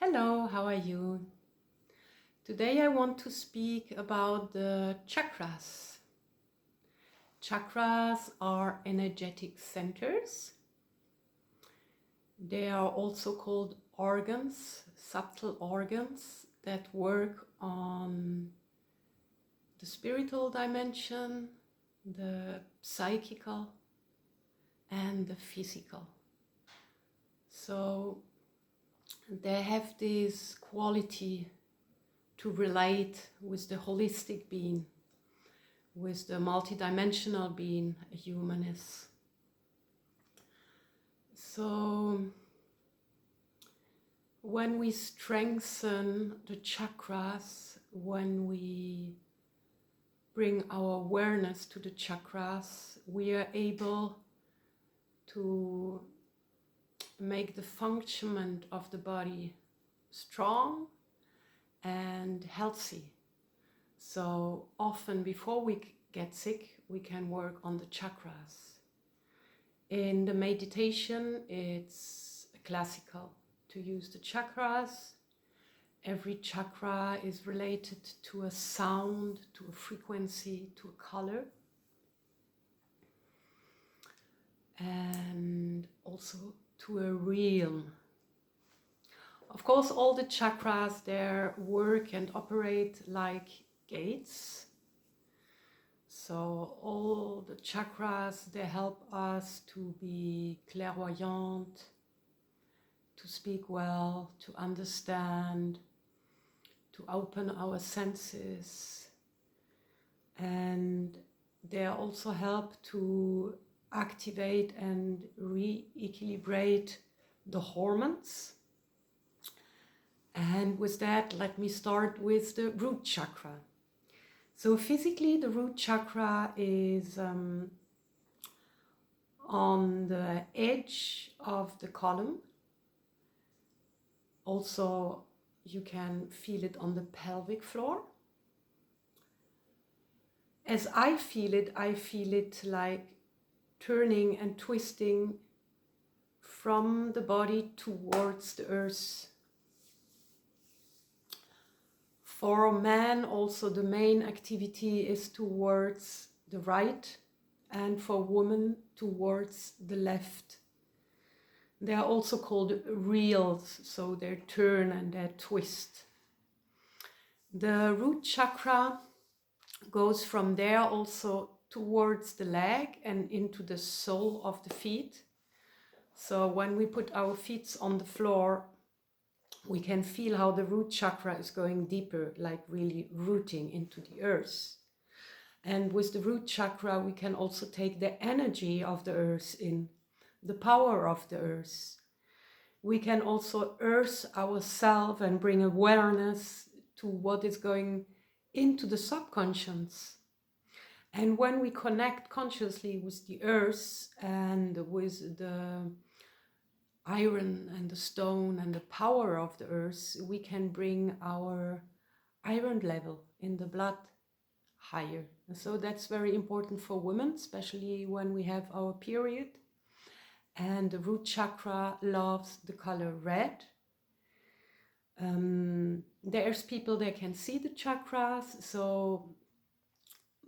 Hello, how are you? Today I want to speak about the chakras. Chakras are energetic centers. They are also called organs, subtle organs that work on the spiritual dimension, the psychical, and the physical. So they have this quality to relate with the holistic being, with the multidimensional being a human is. So when we strengthen the chakras, when we bring our awareness to the chakras, we are able to make the function of the body strong and healthy. So often before we get sick, we can work on the chakras. In the meditation, it's classical to use the chakras. Every chakra is related to a sound, to a frequency, to a color. And also to a realm. Of course, all the chakras, they work and operate like gates. So all the chakras, they help us to be clairvoyant, to speak well, to understand, to open our senses. And they also help to activate and re-equilibrate the hormones. And with that, let me start with the root chakra. So physically, the root chakra is on the edge of the column. Also, you can feel it on the pelvic floor. As I feel it like turning and twisting from the body towards the earth. For man, also the main activity is towards the right, and for women towards the left. They are also called reels, so they turn and they twist. The root chakra goes from there also towards the leg and into the sole of the feet. So when we put our feet on the floor, we can feel how the root chakra is going deeper, like really rooting into the earth. And with the root chakra, we can also take the energy of the earth in, the power of the earth. We can also earth ourselves and bring awareness to what is going into the subconscious. And when we connect consciously with the earth and with the iron and the stone and the power of the earth, we can bring our iron level in the blood higher. So that's very important for women, especially when we have our period. And the root chakra loves the color red. There's people that can see the chakras, so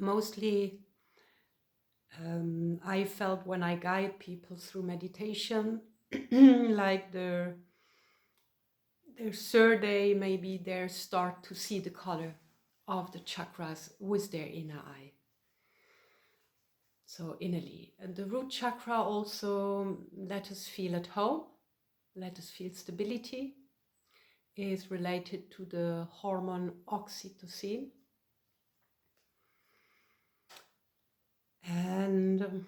mostly I felt when I guide people through meditation, like their third day, maybe they start to see the color of the chakras with their inner eye. So innerly. And the root chakra also let us feel at home, let us feel stability, is related to the hormone oxytocin. And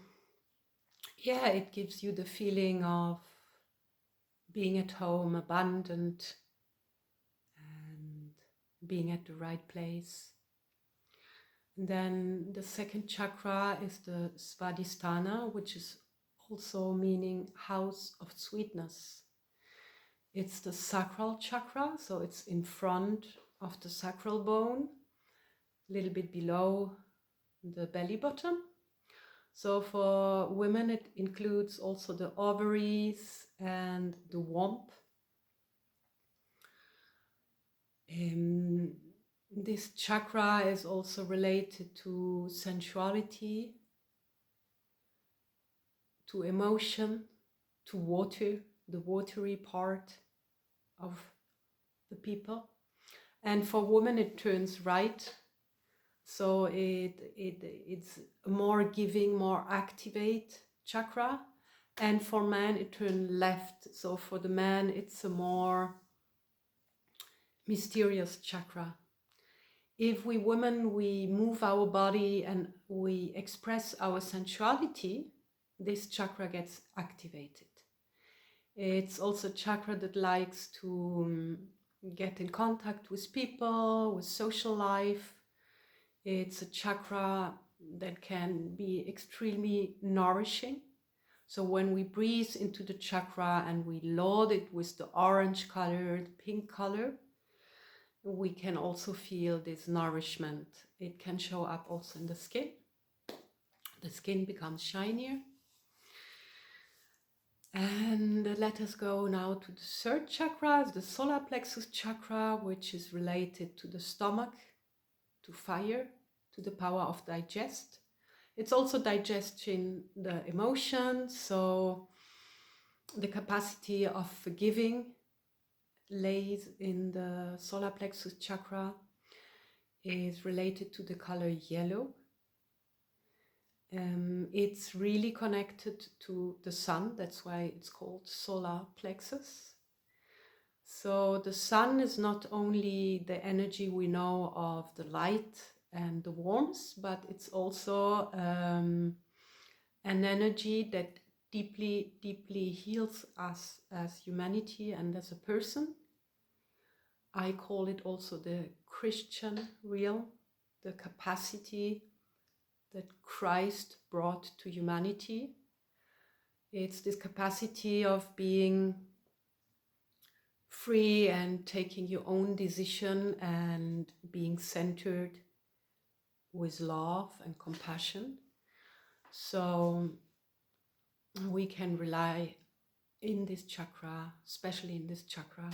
yeah, it gives you the feeling of being at home, abundant, and being at the right place. And then the second chakra is the Svadhisthana, which is also meaning house of sweetness. It's the sacral chakra, so it's in front of the sacral bone, a little bit below the belly button. So for women, it includes also the ovaries and the womb. This chakra is also related to sensuality, to emotion, to water, the watery part of the people. And for women it turns right, so it's more giving, more activate chakra. And for man it turns left, so for the man it's a more mysterious chakra. If we women, we move our body and we express our sensuality, this chakra gets activated. It's also a chakra that likes to get in contact with people, with social life. It's a chakra that can be extremely nourishing. So when we breathe into the chakra and we load it with the orange color, the pink color, we can also feel this nourishment. It can show up also in the skin. The skin becomes shinier. And let us go now to the third chakra, the solar plexus chakra, which is related to the stomach, to fire, to the power of digest. It's also digesting the emotions, so the capacity of forgiving lays in the solar plexus chakra, is related to the color yellow. It's really connected to the sun, that's why it's called solar plexus. So the sun is not only the energy we know of the light and the warmth, but it's also an energy that deeply, deeply heals us as humanity and as a person. I call it also the Christian real, the capacity that Christ brought to humanity. It's this capacity of being free and taking your own decision and being centered with love and compassion. So we can rely in this chakra, especially in this chakra,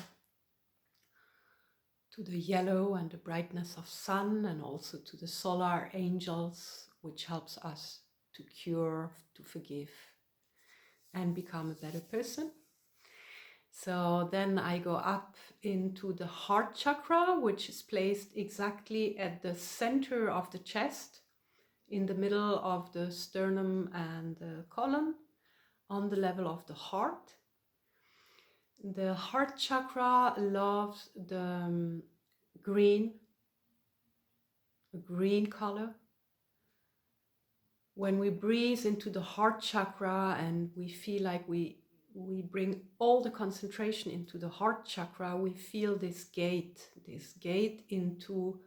to the yellow and the brightness of sun, and also to the solar angels, which helps us to cure, to forgive, and become a better person. So then I go up into the heart chakra, which is placed exactly at the center of the chest, in the middle of the sternum and the colon, on the level of the heart. The heart chakra loves the green color. When we breathe into the heart chakra and we feel like we bring all the concentration into the heart chakra, we feel this gate into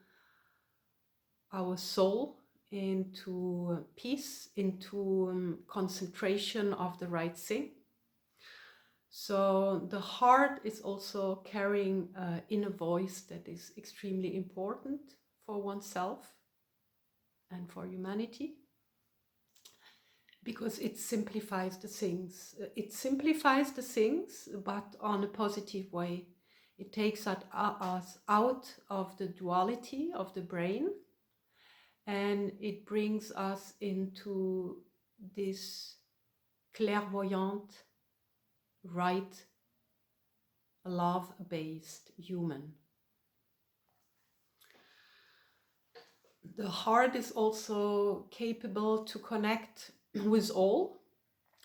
our soul, into peace, into concentration of the right thing. So the heart is also carrying an inner voice that is extremely important for oneself and for humanity, because it simplifies the things. It simplifies the things, but on a positive way. It takes us out of the duality of the brain, and it brings us into this clairvoyant, right, love-based human. The heart is also capable to connect with all.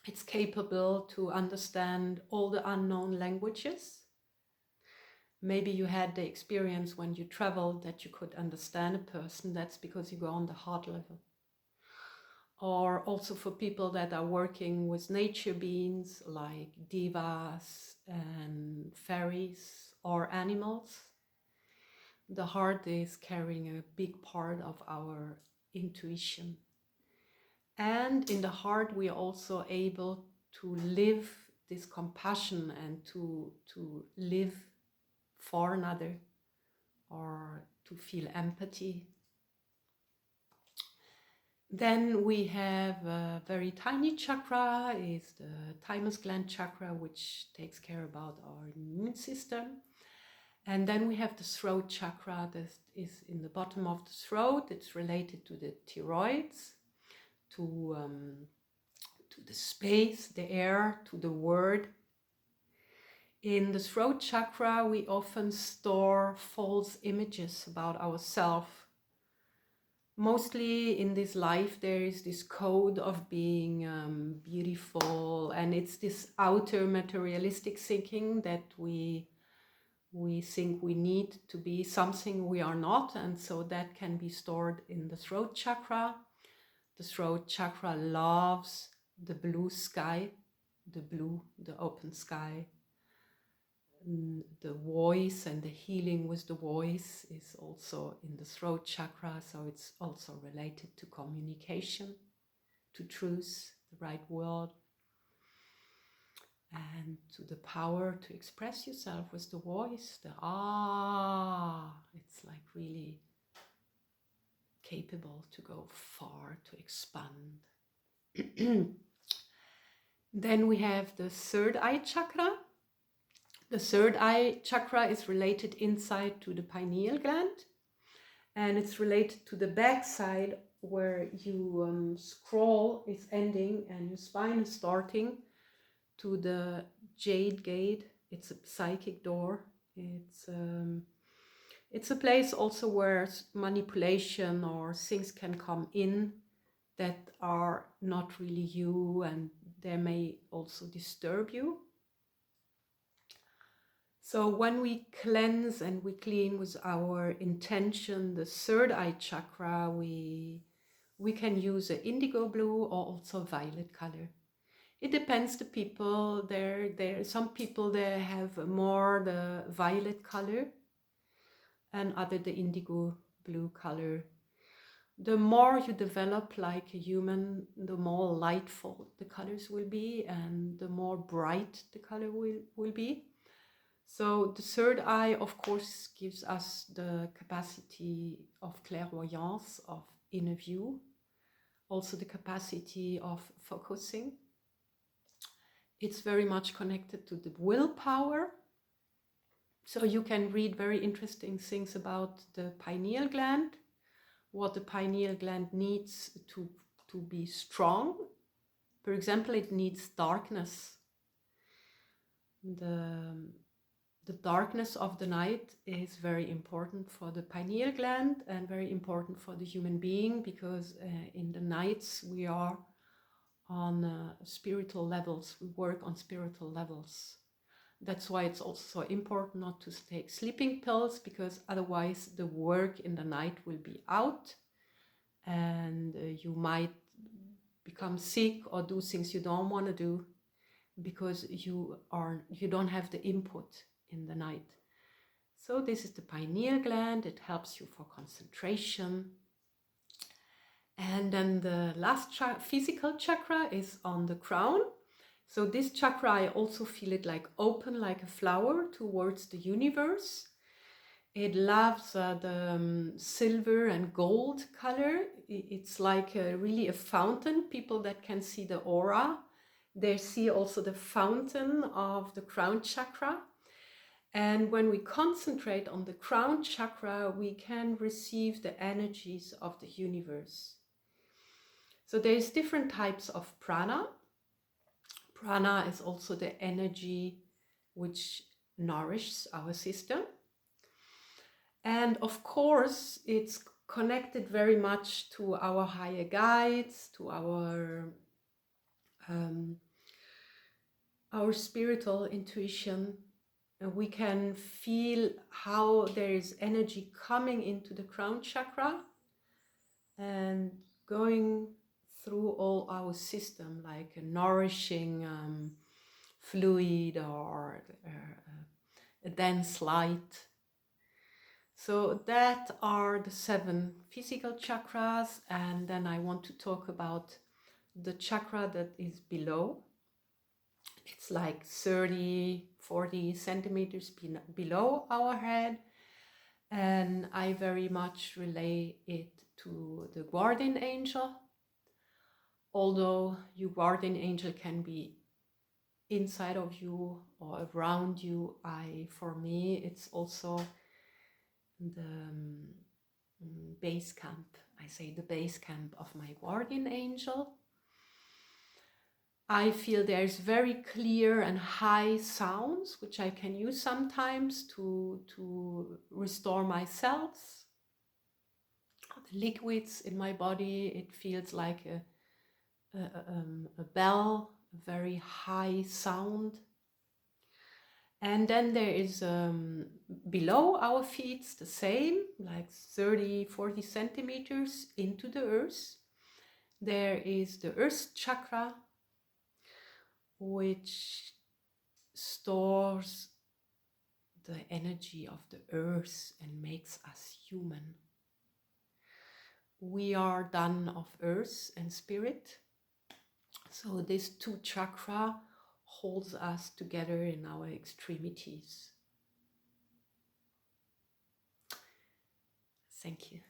It's capable to understand all the unknown languages. Maybe you had the experience when you traveled that you could understand a person. That's because you go on the heart level. Or also for people that are working with nature beings like devas and fairies or animals. The heart is carrying a big part of our intuition. And in the heart we are also able to live this compassion and to live for another, or to feel empathy. Then we have a very tiny chakra, is the thymus gland chakra, which takes care about our immune system. And then we have the throat chakra that is in the bottom of the throat. It's related to the thyroids, to the space, the air, to the word. In the throat chakra, we often store false images about ourselves. Mostly in this life, there is this code of being beautiful, and it's this outer materialistic thinking that we think we need to be something we are not, and so that can be stored in the throat chakra. The throat chakra loves the blue sky, the open sky. The voice and the healing with the voice is also in the throat chakra, so it's also related to communication, to truth, the right word, and to the power to express yourself with the voice, the it's like really capable to go far, to expand. Then we have the third eye chakra. The third eye chakra is related inside to the pineal gland, and it's related to the back side where you scroll is ending and your spine is starting, to the jade gate. It's a psychic door. It's a place also where manipulation or things can come in that are not really you, and they may also disturb you. So when we cleanse and we clean with our intention, the third eye chakra, we can use an indigo blue or also violet color. It depends the people. There some people they have more the violet color and other the indigo blue color. The more you develop like a human, the more lightful the colors will be and the more bright the color will be. So the third eye, of course, gives us the capacity of clairvoyance, of inner view, also the capacity of focusing. It's very much connected to the willpower. So you can read very interesting things about the pineal gland, what the pineal gland needs to be strong. For example, it needs darkness. The darkness of the night is very important for the pineal gland and very important for the human being, because in the nights we are on spiritual levels, we work on spiritual levels. That's why it's also important not to take sleeping pills, because otherwise the work in the night will be out and you might become sick or do things you don't want to do because you don't have the input in the night. So this is the pineal gland. It helps you for concentration. And then the last physical chakra is on the crown. So this chakra, I also feel it like open like a flower towards the universe. It loves the silver and gold color. It's like really a fountain. People that can see the aura, they see also the fountain of the crown chakra. And when we concentrate on the crown chakra, we can receive the energies of the universe. So there's different types of prana. Prana is also the energy which nourishes our system. And of course, it's connected very much to our higher guides, to our spiritual intuition. And we can feel how there is energy coming into the crown chakra and going through all our system, like a nourishing fluid or a dense light. So that are the 7 physical chakras, and then I want to talk about the chakra that is below. It's like 30-40 centimeters below our head, and I very much relate it to the guardian angel. Although your guardian angel can be inside of you or around you. For me, it's also the base camp. I say the base camp of my guardian angel. I feel there's very clear and high sounds, which I can use sometimes to restore my cells. The liquids in my body, it feels like a bell, a very high sound. And then there is below our feet the same, like 30-40 centimeters into the earth. There is the earth chakra, which stores the energy of the earth and makes us human. We are done of earth and spirit. So this two chakra holds us together in our extremities. Thank you.